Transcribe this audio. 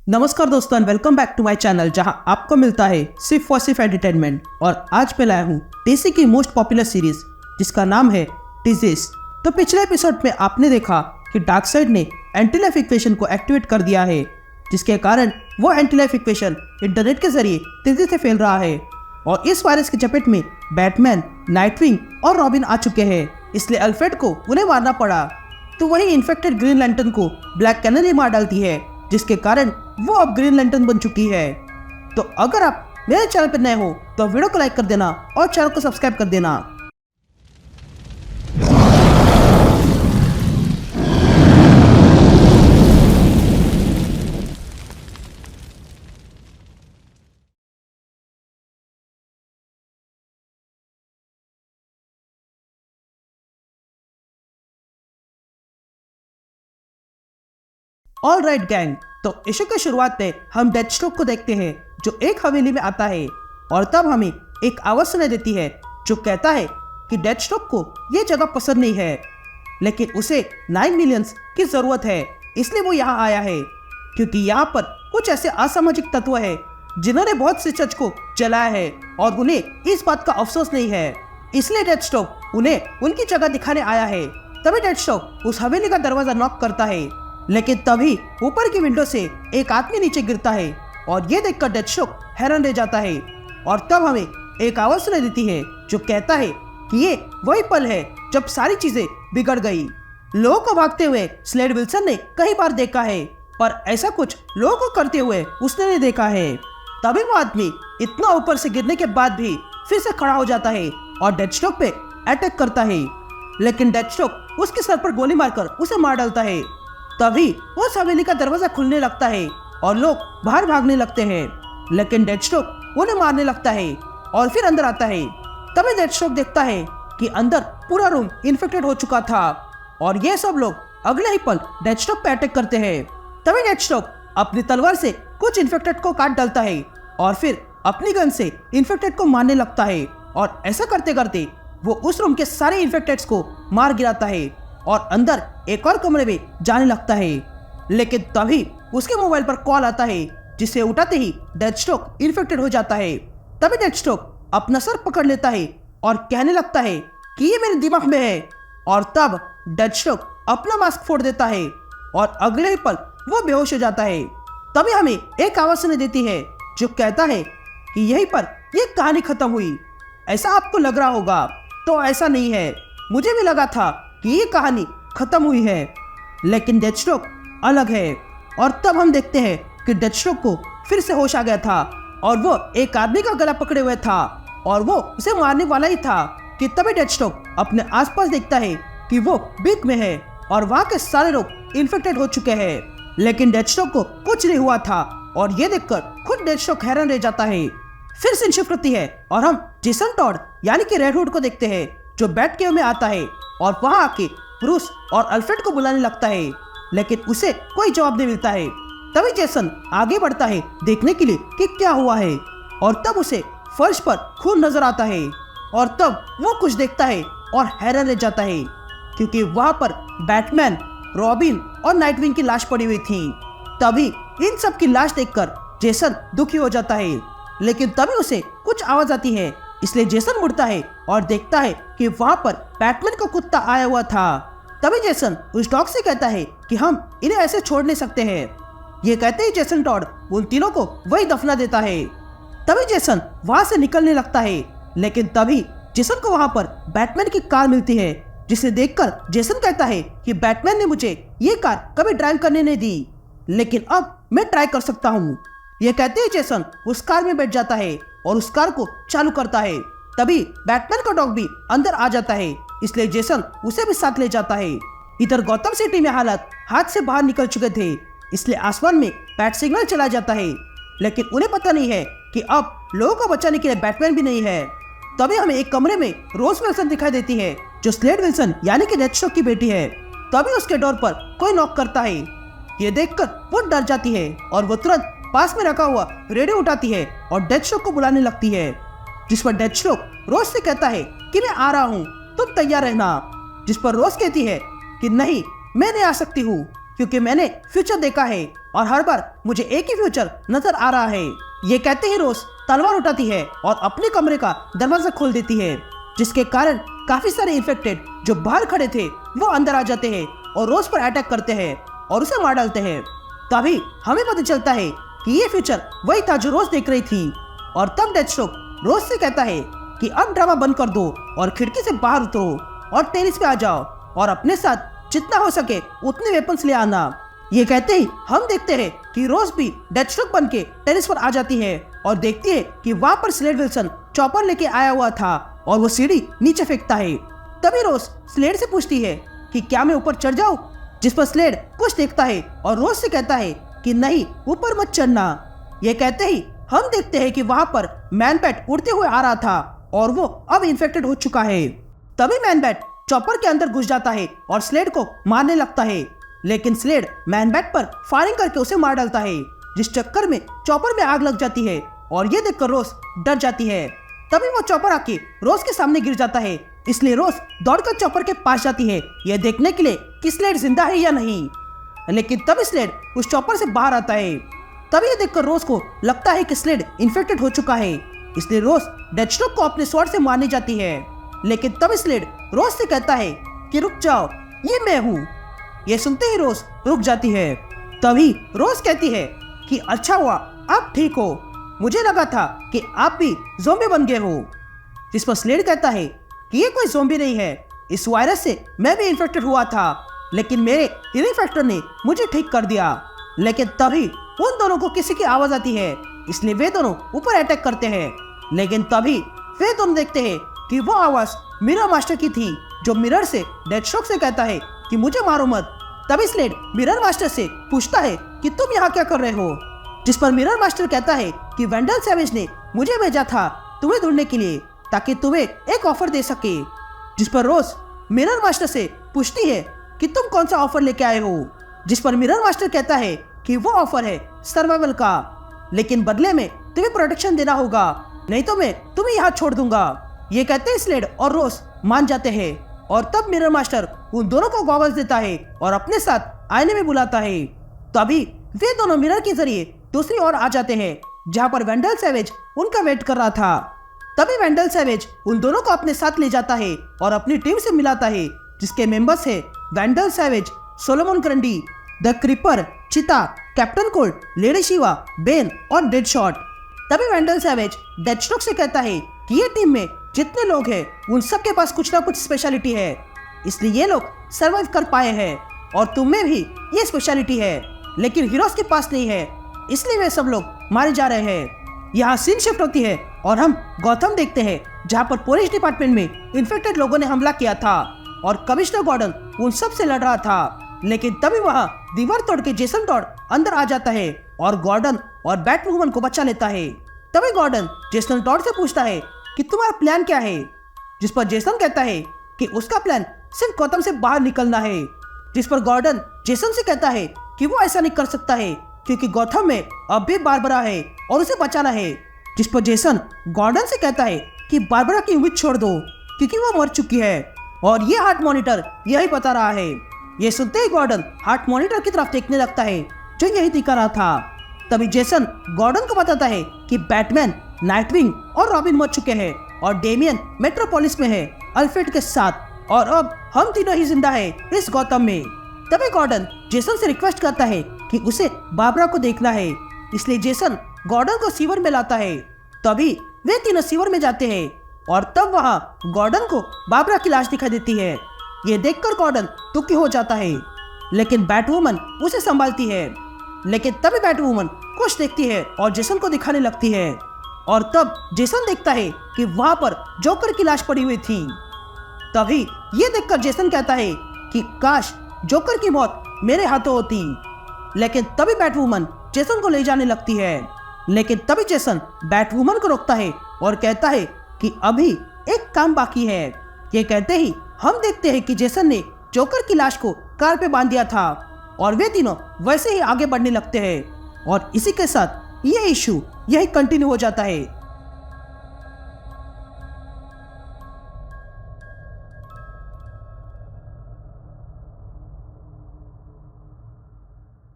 नमस्कार दोस्तों, welcome back to my channel जहां आपको मिलता है सिर्फ और सिर्फ एंटरटेनमेंट। और आज मैं लाया हूं डीसी की मोस्ट पॉपुलर सीरीज जिसका नाम है डिजीज। तो पिछले एपिसोड में आपने देखा कि डार्कसाइड ने एंटी लाइफ इक्वेशन को एक्टिवेट कर दिया है, जिसके कारण वो एंटी लाइफ इक्वेशन इंटरनेट के जरिए तेजी से फैल रहा है। और इस वायरस की चपेट में बैटमैन, नाइटविंग और रॉबिन आ चुके हैं, इसलिए अल्फ्रेड को उन्हें मारना पड़ा। तो वही इन्फेक्टेड ग्रीन लैंटर्न को ब्लैक कैनरी मार डालती है, जिसके कारण वो अब ग्रीन लैंटर्न बन चुकी है। तो अगर आप मेरे चैनल पर नए हो तो वीडियो को लाइक कर देना और चैनल को सब्सक्राइब कर देना। ऑल राइट गैंग, तो इशू की शुरुआत में हम डेथस्ट्रोक को देखते हैं जो एक हवेली में आता है। और तब हमें एक आवाज सुनाई देती है जो कहता है कि डेथस्ट्रोक को ये जगह पसंद नहीं है, लेकिन उसे 9 मिलियंस की जरूरत है, इसलिए वो यहाँ आया है। क्योंकि यहाँ पर कुछ ऐसे असामाजिक तत्व है जिन्होंने बहुत से चर्च को जलाया है और उन्हें इस बात का अफसोस नहीं है, इसलिए डेथस्ट्रोक उन्हें उनकी जगह दिखाने आया है। तभी डेथस्ट्रोक उस हवेली का दरवाजा नॉक करता है, लेकिन तभी ऊपर की विंडो से एक आदमी नीचे गिरता है और ये देखकर डेथस्ट्रोक हैरान रह जाता है। और तब हमें एक आवाज सुनाई देती है जो कहता है कि ये वही पल है जब सारी चीजें बिगड़ गई। लोगों को भागते हुए स्लेड विल्सन ने कई बार देखा है, पर ऐसा कुछ लोगों को करते हुए उसने नहीं देखा है। तभी वो आदमी इतना ऊपर से गिरने के बाद भी फिर से खड़ा हो जाता है और डेथस्ट्रोक पे अटैक करता है, लेकिन डेथस्ट्रोक उसके सर पर गोली मारकर उसे मार डालता है। तभी उस हवेली का दरवाजा खुलने लगता है और लोग बाहर भागने लगते हैं, लेकिन डेथस्ट्रोक उन्हें मारने लगता है और फिर अंदर आता है। तभी डेथस्ट्रोक देखता है कि अंदर पूरा रूम इन्फेक्टेड हो चुका था और ये सब लोग अगले ही पल डेथस्ट्रोक पे अटैक करते हैं। तभी डेथस्ट्रोक अपनी तलवार से कुछ इन्फेक्टेड को काट डालता है और फिर अपनी गन से इन्फेक्टेड को मारने लगता है। और ऐसा करते करते वो उस रूम के सारे इन्फेक्टेड्स को मार गिराता है और अंदर एक और कमरे में जाने लगता है। लेकिन तभी उसके मोबाइल पर कॉल आता है, जिसे उठाते ही डेथस्ट्रोक इन्फेक्टेड हो जाता है। तभी डेथस्ट्रोक अपना सर पकड़ लेता है और कहने लगता है कि ये मेरे दिमाग में है। और तब डेथस्ट्रोक अपना मास्क फोड़ देता है और अगले ही पल वो बेहोश हो जाता है। तभी हमें एक आवाज सुनाई देती है जो कहता है कि यहीं पर ये कहानी खत्म हुई। ऐसा आपको लग रहा होगा, तो ऐसा नहीं है। मुझे भी लगा था कि ये कहानी खत्म हुई है, लेकिन डेथस्ट्रोक अलग है। और तब हम देखते हैं कि डेथस्ट्रोक को फिर से होश आ गया था और वो एक आदमी का गला पकड़े हुए था और वो उसे मारने वाला ही था कि तभी डेथस्ट्रोक अपने आसपास देखता है कि वो बिग में है और वहाँ के सारे लोग इन्फेक्टेड हो चुके हैं, लेकिन डेथस्ट्रोक को कुछ नहीं हुआ था। और ये देखकर खुद डेथस्ट्रोक हैरान रह जाता है। फिर सीन शिफ्ट होती है और हम जेसन टॉड यानी कि रेड हुड को देखते हैं जो बैट केव में आता है और वहां आके ब्रूस और अल्फ्रेड को बुलाने लगता है, लेकिन उसे कोई जवाब नहीं मिलता है। तभी जेसन आगे बढ़ता है देखने के लिए कि क्या हुआ है और तब उसे फर्श पर खून नजर आता है और तब वो कुछ देखता है और हैरान रह जाता है, क्योंकि वहां पर बैटमैन, रॉबिन और नाइटविंग की लाश पड़ी हुई थी। तभी इन सब की लाश देखकर जेसन दुखी हो जाता है, लेकिन तभी उसे कुछ आवाज आती है, इसलिए जेसन मुड़ता है और देखता है कि वहां पर बैटमैन का कुत्ता आया हुआ था। तभी जेसन उस डॉग से कहता है कि हम इन्हें ऐसे छोड़ नहीं सकते हैं। ये कहते ही जेसन टॉड उन तीनों को वही दफना देता है। तभी जेसन वहां से निकलने लगता है, लेकिन तभी जेसन को वहां पर बैटमैन की कार मिलती है, जिसे देखकर जेसन कहता है कि बैटमैन ने मुझे ये कार कभी ड्राइव करने नहीं दी, लेकिन अब मैं ट्राई कर सकता हूँ। ये कहते ही जेसन उस कार में बैठ जाता है और उस कार को चालू करता है। तभी बैटमैन का डॉग भी अंदर आ जाता है, इसलिए जेसन उसे भी साथ ले जाता है। इधर गौतम सिटी में हालात हाथ से बाहर निकल चुके थे, इसलिए आसमान में बैट सिग्नल चला जाता है, लेकिन उन्हें पता नहीं है कि अब लोगों को बचाने के लिए बैटमैन भी नहीं है। तभी हमें एक कमरे में रोज विल्सन दिखाई देती है जो स्लेड विल्सन यानी कि डेथस्ट्रोक की बेटी है। तभी उसके डोर पर कोई नॉक करता है। ये देखकर वो डर जाती है और वो तुरंत पास में रखा हुआ रेडियो उठाती है और डेथस्ट्रोक को बुलाने लगती है, जिस पर डेथस्ट्रोक रोज से कहता है कि मैं आ रहा हूँ, तुम तैयार रहना। जिस पर रोज कहती है कि नहीं, मैं नहीं आ सकती हूँ, क्योंकि मैंने फ्यूचर देखा है और हर बार मुझे एक ही फ्यूचर नजर आ रहा है। ये कहते ही रोज तलवार उठाती है और अपने कमरे का दरवाजा खोल देती है, जिसके कारण काफी सारे इन्फेक्टेड जो बाहर खड़े थे वो अंदर आ जाते हैं और रोज पर अटैक करते हैं और उसे मार डालते हैं। तभी हमें पता चलता है कि ये फ्यूचर वही था जो रोज देख रही थी। और तब डेथस्ट्रोक रोज से कहता है कि अब ड्रामा बंद कर दो और खिड़की से बाहर उतरो और टेरिस पे आ जाओ और अपने साथ जितना हो सके उतने वेपन्स ले आना। ये कहते ही हम देखते हैं कि रोज भी डेथस्ट्रोक बन के टेरिस पर आ जाती है और देखती है कि वहाँ पर स्लेड विल्सन चॉपर लेके आया हुआ था और वो सीढ़ी नीचे फेंकता है। तभी रोज स्लेड से पूछती है कि क्या मैं ऊपर चढ़ जाऊं, जिस पर स्लेड कुछ देखता है और रोज से कहता है कि नहीं, ऊपर मत चढ़ना। ये कहते ही हम देखते हैं कि वहाँ पर मैन बैट उड़ते हुए आ रहा था और वो अब इन्फेक्टेड हो चुका है। तभी मैन बैट चॉपर के अंदर घुस जाता है और स्लेड को मारने लगता है, लेकिन स्लेड मैन बैट पर फायरिंग करके उसे मार डालता है, जिस चक्कर में चॉपर में आग लग जाती है और ये देखकर रोज डर जाती है। तभी वो चॉपर आके रोज के सामने गिर जाता है, इसलिए रोज दौड़कर चॉपर के पास जाती है यह देखने के लिए कि स्लेड जिंदा है या नहीं। लेकिन तभी स्लेड उस चॉपर से बाहर आता है। तभी ये देखकर रोज को लगता है कि स्लेड इन्फेक्टेड हो चुका है, इसलिए रोज डेथस्ट्रोक को अपने स्वॉर्ड से मारने जाती है। लेकिन तभी स्लेड रोज से कहता है कि रुक जाओ, ये मैं हूँ। ये सुनते ही रोज रुक जाती है। तभी रोज कहती है कि अच्छा हुआ आप ठीक हो, मुझे लगा था कि आप भी ज़ॉम्बी बन गए हो। जिस पर स्लेड कहता है कि ये कोई ज़ॉम्बी नहीं है, इस वायरस से मैं भी इन्फेक्टेड हुआ था, लेकिन मेरे हीलिंग फैक्टर ने मुझे ठीक कर दिया। लेकिन तभी उन दोनों को किसी की आवाज आती है, इसलिए वे दोनों ऊपर अटैक करते हैं। लेकिन तभी वे दोनों देखते हैं कि वो आवाज मिरर मास्टर की थी, जो मिरर से डेथस्ट्रोक से कहता है कि मुझे मारो मत। तभी स्लेड मिरर मास्टर से पूछता है कि तुम यहाँ क्या कर रहे हो, जिस पर मिरर मास्टर कहता है कि वेंडल सैवेज ने मुझे भेजा था तुम्हें ढूंढने के लिए ताकि तुम्हें एक ऑफर दे सके। जिस पर रोज मिरर मास्टर से पूछती है कि तुम कौन सा ऑफर लेके आए हो, जिस पर मिरर मास्टर कहता है कि वो ऑफर है सर्वाइवल का, लेकिन बदले में तुम्हें प्रोटेक्शन देना होगा, नहीं तो मैं तुम्हें यहाँ छोड़ दूंगा। ये कहते ही स्लेड और रोज मान जाते हैं और तब मिरर मास्टर उन दोनों को गॉगल्स देता है और अपने साथ आईने में बुलाता है। तभी वे दोनों मिरर के जरिए दूसरी ओर आ जाते हैं, जहाँ पर वेंडल सैवेज उनका वेट कर रहा था। तभी वेंडल सैवेज उन दोनों को अपने साथ ले जाता है और अपनी टीम से मिलाता है, जिसके मेंबर्स है Vandal Savage, Solomon Grundy, the Creeper, Cheetah, Captain Cold, Lady Shiva, Bane और डेडशॉट। तभी वेंडल सैवेज डेथस्ट्रोक से कहता है कि ये टीम में जितने लोग हैं उन सब के पास कुछ ना कुछ स्पेशलिटी है, इसलिए ये लोग सर्वाइव कर पाए हैं और तुम में भी ये स्पेशलिटी है, लेकिन हीरोज के पास नहीं है, इसलिए वे सब लोग मारे जा रहे हैं। यहाँ सीन शिफ्ट होती है और हम गौतम देखते हैं, जहाँ पर पुलिस डिपार्टमेंट में इन्फेक्टेड लोगों ने हमला किया था और कमिश्नर गॉर्डन उन सब से लड़ रहा था। लेकिन तभी वहाँ दीवार तोड़ के जेसन टॉड अंदर आ जाता है और गॉर्डन और बैटवुमन को बचा लेता है। तभी गॉर्डन जेसन टॉड से पूछता है कि तुम्हारा प्लान क्या है, जिस पर जेसन कहता है कि उसका प्लान सिर्फ गौतम से बाहर निकलना है। जिस पर गॉर्डन जेसन से कहता है कि वो ऐसा नहीं कर सकता है क्योंकि गौतम में अब भी बारबरा है और उसे बचाना है। जिस पर जेसन गॉर्डन से कहता है कि बारबरा की उम्मीद छोड़ दो क्योंकि वो मर चुकी है और ये हार्ट मॉनिटर यही बता रहा है। ये सुनते ही गॉर्डन हार्ट मॉनिटर की तरफ देखने लगता है जो यही दिखा रहा था। तभी जेसन गॉर्डन को बताता है कि बैटमैन, नाइटविंग और रॉबिन मर चुके हैं और डेमियन मेट्रोपोलिस में है अल्फ्रेड के साथ और अब हम तीनों ही जिंदा है इस गौतम में। तभी गॉर्डन जेसन से रिक्वेस्ट करता है कि उसे बारबरा को देखना है, इसलिए जेसन गॉर्डन को सीवर में लाता है। तभी वे तीनों सीवर में जाते हैं और तब वहाँ गॉर्डन को बारबरा की लाश दिखाई देती है। ये देखकर गॉर्डन दुखी हो जाता है, लेकिन बैटवुमन उसे संभालती है। लेकिन तभी बैटवुमन कुछ देखती है और जेसन को दिखाने लगती है और तब जेसन देखता है कि वहाँ पर जोकर की लाश पड़ी हुई थी। तभी ये देखकर जेसन कहता है कि काश जोकर की मौत मेरे हाथों होती। लेकिन तभी बैटवुमन जेसन को ले जाने लगती है, लेकिन तभी जेसन बैटवुमन को रोकता है और कहता है कि अभी एक काम बाकी है। ये कहते ही हम देखते हैं कि जेसन ने जोकर की लाश को कार पे बांध दिया था और वे तीनों वैसे ही आगे बढ़ने लगते हैं और इसी के साथ ये इशू यही कंटिन्यू हो जाता है।